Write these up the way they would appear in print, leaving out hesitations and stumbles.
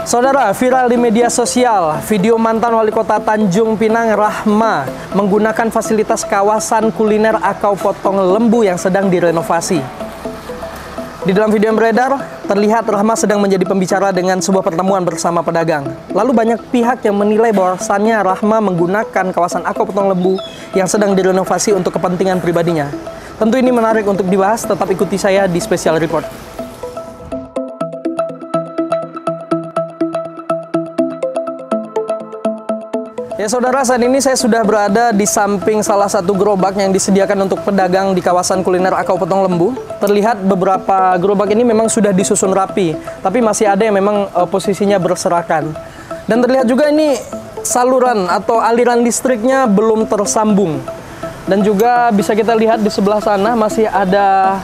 Saudara, viral di media sosial, video mantan wali kota Tanjung Pinang Rahma menggunakan fasilitas kawasan kuliner Akau Potong Lembu yang sedang direnovasi. Di dalam video yang beredar, terlihat Rahma sedang menjadi pembicara dengan sebuah pertemuan bersama pedagang. Lalu banyak pihak yang menilai bahwasannya Rahma menggunakan kawasan Akau Potong Lembu yang sedang direnovasi untuk kepentingan pribadinya. Tentu ini menarik untuk dibahas, tetap ikuti saya di Special Report. Ya saudara, saat ini saya sudah berada di samping salah satu gerobak yang disediakan untuk pedagang di kawasan kuliner Akau Potong Lembu. Terlihat beberapa gerobak ini memang sudah disusun rapi, tapi masih ada yang memang posisinya berserakan. Dan terlihat juga ini saluran atau aliran listriknya belum tersambung. Dan juga bisa kita lihat di sebelah sana masih ada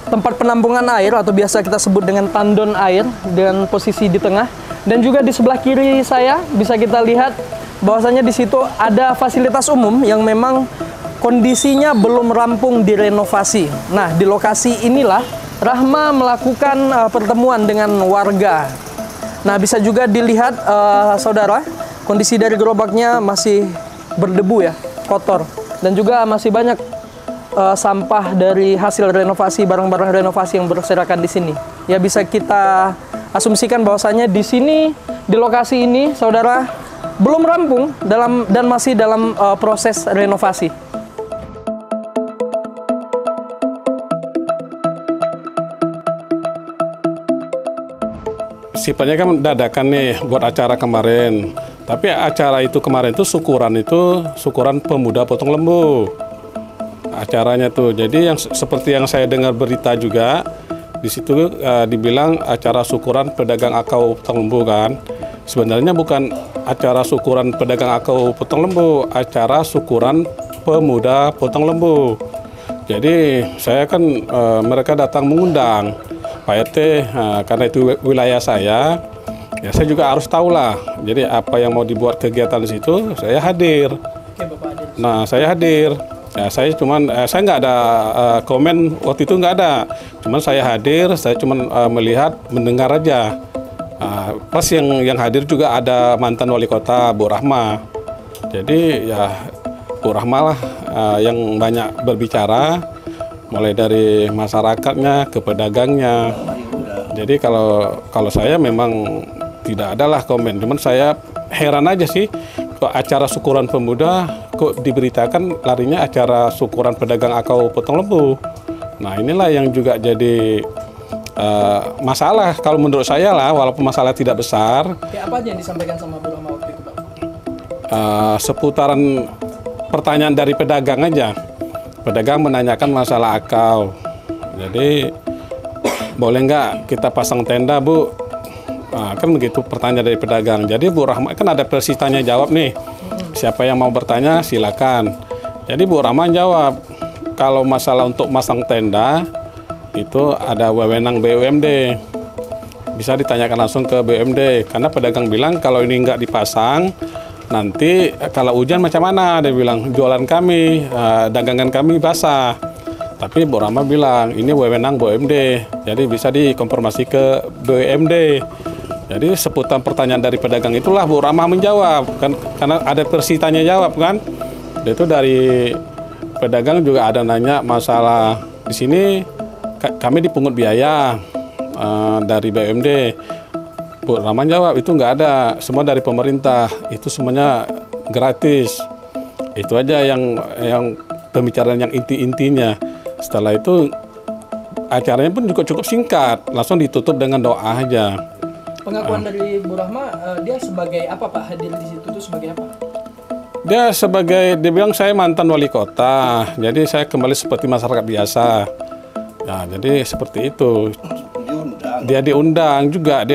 tempat penampungan air atau biasa kita sebut dengan tandon air dengan posisi di tengah. Dan juga di sebelah kiri saya bisa kita lihat bahwasanya di situ ada fasilitas umum yang memang kondisinya belum rampung direnovasi. Nah, di lokasi inilah Rahma melakukan pertemuan dengan warga. Nah, bisa juga dilihat saudara, kondisi dari gerobaknya masih berdebu ya, kotor. Dan juga masih banyak sampah dari hasil renovasi, barang-barang renovasi yang berserakan di sini. Ya, bisa kita asumsikan bahwasanya di sini, di lokasi ini, saudara, belum rampung dan masih dalam proses renovasi. Sifatnya kan dadakan nih buat acara kemarin. Tapi acara itu kemarin itu syukuran pemuda potong lembu. Acaranya tuh. Jadi yang seperti yang saya dengar berita juga, di situ dibilang acara syukuran pedagang Akau Potong Lembu kan. Sebenarnya bukan acara syukuran pedagang Akau Potong Lembu, acara syukuran pemuda potong lembu. Jadi saya kan mereka datang mengundang Pak RT, karena itu wilayah saya, ya saya juga harus tahu lah. Jadi apa yang mau dibuat kegiatan di situ, saya hadir. Nah, saya hadir. Ya, saya nggak ada komen waktu itu, nggak ada. Cuman saya hadir, saya cuman melihat, mendengar aja. Pas yang hadir juga ada mantan wali kota Bu Rahma. Jadi ya Bu Rahma lah yang banyak berbicara, mulai dari masyarakatnya ke pedagangnya. Jadi kalau saya memang tidak ada lah komen. Cuman saya heran aja sih. Kok acara syukuran pemuda kok diberitakan larinya acara syukuran pedagang Akau Potong Lembu. Nah, inilah yang juga jadi masalah kalau menurut saya lah, walaupun masalah tidak besar. Kayak apa aja yang disampaikan sama Bu Rahma waktu itu, Pak? Seputaran pertanyaan dari pedagang aja. Pedagang menanyakan masalah akau. Jadi boleh nggak kita pasang tenda, Bu? Nah, kan begitu pertanyaan dari pedagang. Jadi Bu Rahma kan ada versi tanya jawab nih. Siapa yang mau bertanya silakan. Jadi Bu Rahma jawab, kalau masalah untuk masang tenda itu ada wewenang BUMD. Bisa ditanyakan langsung ke BUMD. Karena pedagang bilang kalau ini nggak dipasang, nanti kalau hujan macam mana? Dia bilang jualan kami, dagangan kami basah. Tapi Bu Rahma bilang ini wewenang BUMD. Jadi bisa dikonfirmasi ke BUMD. Jadi seputar pertanyaan dari pedagang itulah Bu Rahma menjawab, kan karena ada versi tanya jawab kan. Itu dari pedagang juga ada nanya masalah di sini kami dipungut biaya dari BUMD. Bu Rahma jawab itu nggak ada, semua dari pemerintah, itu semuanya gratis. Itu aja yang pembicaraan yang intinya. Setelah itu acaranya pun juga cukup singkat, langsung ditutup dengan doa aja. Pengakuan dari Bu Rahma, dia sebagai apa Pak? Hadir di situ itu sebagai apa? Dia bilang saya mantan wali kota, jadi saya kembali seperti masyarakat biasa. Nah, jadi seperti itu. Dia diundang juga,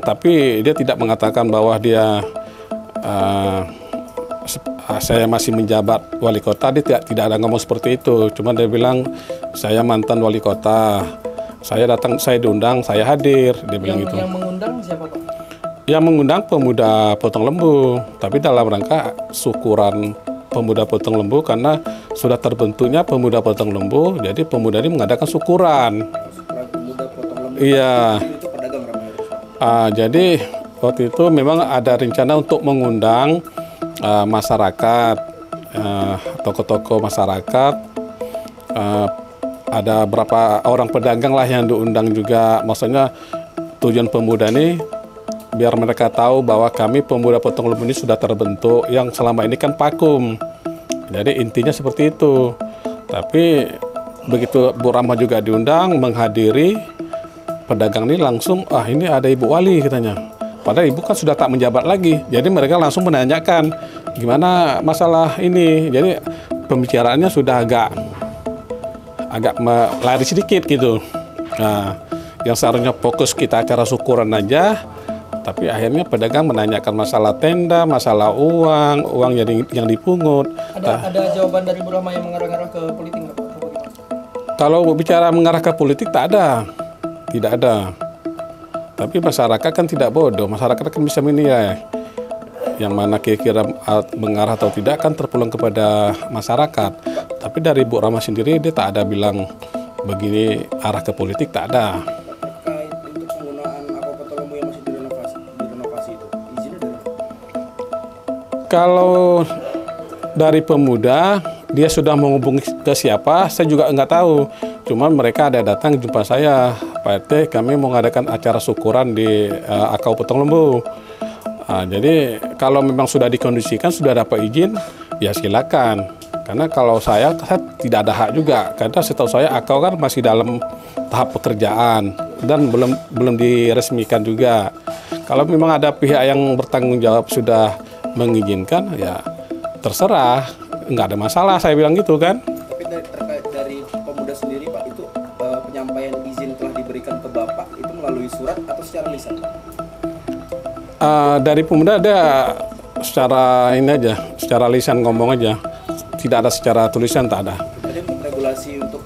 tapi dia tidak mengatakan bahwa dia saya masih menjabat wali kota. Dia tidak ada ngomong seperti itu. Cuma dia bilang saya mantan wali kota. Saya datang, saya diundang, saya hadir. Dia bilang gitu. Yang mengundang siapa Pak? Yang mengundang pemuda potong lembu, tapi dalam rangka syukuran pemuda potong lembu karena sudah terbentuknya pemuda potong lembu, jadi pemuda ini mengadakan syukuran. Syukuran pemuda potong lembu. Iya. Itu pedagang ramai. Jadi waktu itu memang ada rencana untuk mengundang masyarakat, tokoh-tokoh masyarakat, ada berapa orang pedagang lah yang diundang juga. Maksudnya tujuan pemuda ini biar mereka tahu bahwa kami pemuda Potong Lembu ini sudah terbentuk, yang selama ini kan vakum. Jadi intinya seperti itu. Tapi begitu Bu Rahma juga diundang menghadiri, pedagang ini langsung, ini ada Ibu Wali katanya. Padahal Ibu kan sudah tak menjabat lagi. Jadi mereka langsung menanyakan gimana masalah ini. Jadi pembicaraannya sudah agak lari sedikit gitu. Nah, yang seharusnya fokus kita acara syukuran aja, tapi akhirnya pedagang menanyakan masalah tenda, masalah uang yang dipungut. Ada jawaban dari Bu Rahma yang mengarah-arah ke politik nggak Pak? Kalau bicara mengarah ke politik tak ada, tidak ada. Tapi masyarakat kan tidak bodoh, masyarakat kan bisa menilai yang mana kira-kira mengarah atau tidak kan terpulang kepada masyarakat. Tapi dari Bu Rahma sendiri dia tak ada bilang begini arah ke politik, tak ada. Terkait untuk penggunaan Ako Potong Lembu yang masih direnovasi itu, izinnya dari mana? Kalau dari pemuda dia sudah menghubungi ke siapa, saya juga nggak tahu. Cuman mereka ada datang jumpa saya, Pak RT, kami mau mengadakan acara syukuran di Ako Potong Lembu. Jadi kalau memang sudah dikondisikan, sudah dapat izin, ya silakan. Karena kalau saya tidak ada hak juga, karena setahu saya Ako kan masih dalam tahap pekerjaan dan belum diresmikan juga. Kalau memang ada pihak yang bertanggung jawab sudah mengizinkan, ya terserah, nggak ada masalah, saya bilang gitu kan. Tapi terkait dari pemuda sendiri Pak, itu penyampaian izin telah diberikan ke Bapak itu melalui surat atau secara lisan? Dari pemuda ada secara ini aja, secara lisan ngomong aja, tidak ada secara tulisan, tak ada. Jadi untuk regulasi untuk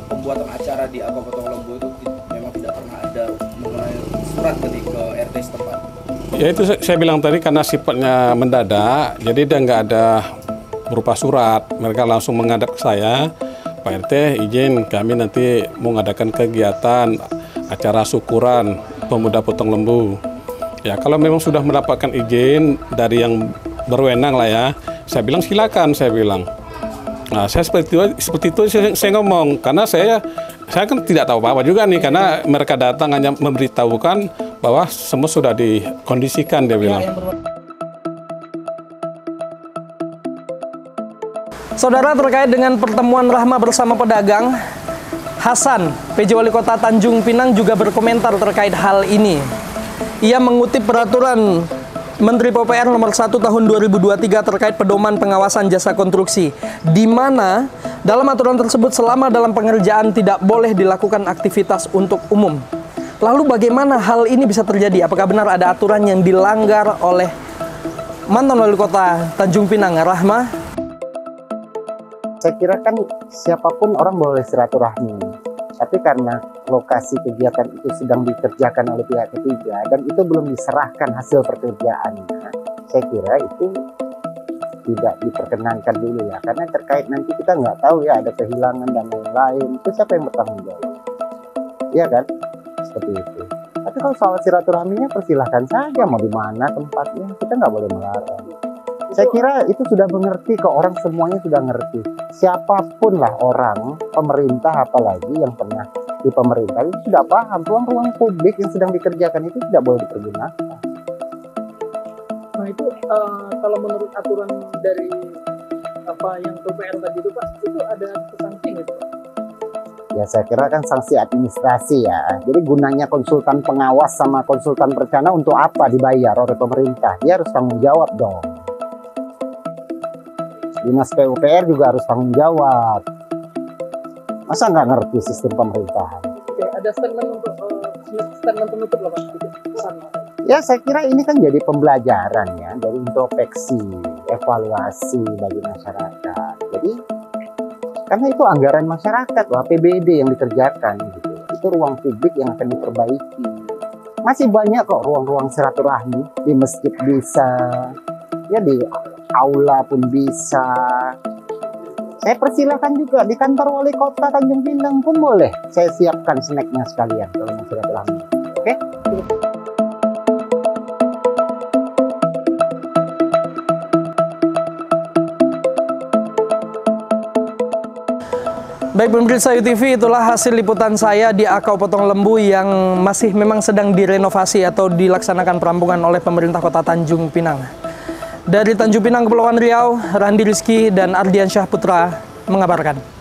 pembuatan acara di Ako Potong Lembu itu memang tidak pernah ada mengenai surat ke RT setempat. Ya itu saya bilang tadi, karena sifatnya mendadak, jadi dia nggak ada berupa surat. Mereka langsung menghadap ke saya, Pak RT izin kami nanti mau mengadakan kegiatan acara syukuran pemuda Potong Lembu. Ya kalau memang sudah mendapatkan izin dari yang berwenang lah ya, saya bilang silakan, saya bilang. Nah saya seperti itu saya ngomong, karena saya kan tidak tahu apa-apa juga nih, karena mereka datang hanya memberitahukan bahwa semua sudah dikondisikan, dia bilang. Saudara, terkait dengan pertemuan Rahma bersama pedagang, Hasan, PJ Wali Kota Tanjung Pinang juga berkomentar terkait hal ini. Ia mengutip peraturan Menteri PUPR nomor 1 tahun 2023 terkait pedoman pengawasan jasa konstruksi, di mana dalam aturan tersebut selama dalam pengerjaan tidak boleh dilakukan aktivitas untuk umum. Lalu bagaimana hal ini bisa terjadi? Apakah benar ada aturan yang dilanggar oleh mantan Wali Kota Tanjung Pinang, Rahma? Saya kira kan siapapun orang boleh silaturahmi. Tapi karena lokasi kegiatan itu sedang dikerjakan oleh pihak ketiga dan itu belum diserahkan hasil pekerjaannya, saya kira itu tidak diperkenankan dulu ya. Karena terkait nanti kita nggak tahu ya, ada kehilangan dan lain-lain, itu siapa yang bertanggung jawab? Iya kan? Seperti itu. Tapi kalau soal silaturahminya persilahkan saja, mau di mana tempatnya, kita nggak boleh melarang. Saya kira itu sudah mengerti, ke orang semuanya sudah ngerti. Siapapun lah orang, pemerintah apalagi yang pernah di pemerintah itu sudah paham ruang-ruang publik yang sedang dikerjakan itu tidak boleh dipergunakan. Nah itu kalau menurut aturan dari apa yang PUPR tadi itu Pak, itu ada sanksi nggak Pak? Ya saya kira kan sanksi administrasi ya. Jadi gunanya konsultan pengawas sama konsultan perencana untuk apa dibayar oleh pemerintah? Dia harus tanggung jawab dong. Dinas PUPR juga harus tanggung jawab. Masa nggak ngerti sistem pemerintahan? Oke, ada statement penutup loh Pak. Ya saya kira ini kan jadi pembelajaran ya, dari introspeksi, evaluasi bagi masyarakat. Jadi karena itu anggaran masyarakat, APBD yang dikerjakan gitu. Itu ruang publik yang akan diperbaiki. Masih banyak kok ruang-ruang silaturahmi, di masjid bisa, ya di aula pun bisa. Saya persilahkan juga di kantor wali kota Tanjung Pinang pun boleh. Saya siapkan snacknya sekalian kalau mau silaturahmi. Oke? Baik pemirsa UTV, itulah hasil liputan saya di Akau Potong Lembu yang masih memang sedang direnovasi atau dilaksanakan perampungan oleh pemerintah kota Tanjung Pinang. Dari Tanjung Pinang, Kepulauan Riau, Randi Rizky dan Ardiansyah Putra mengabarkan.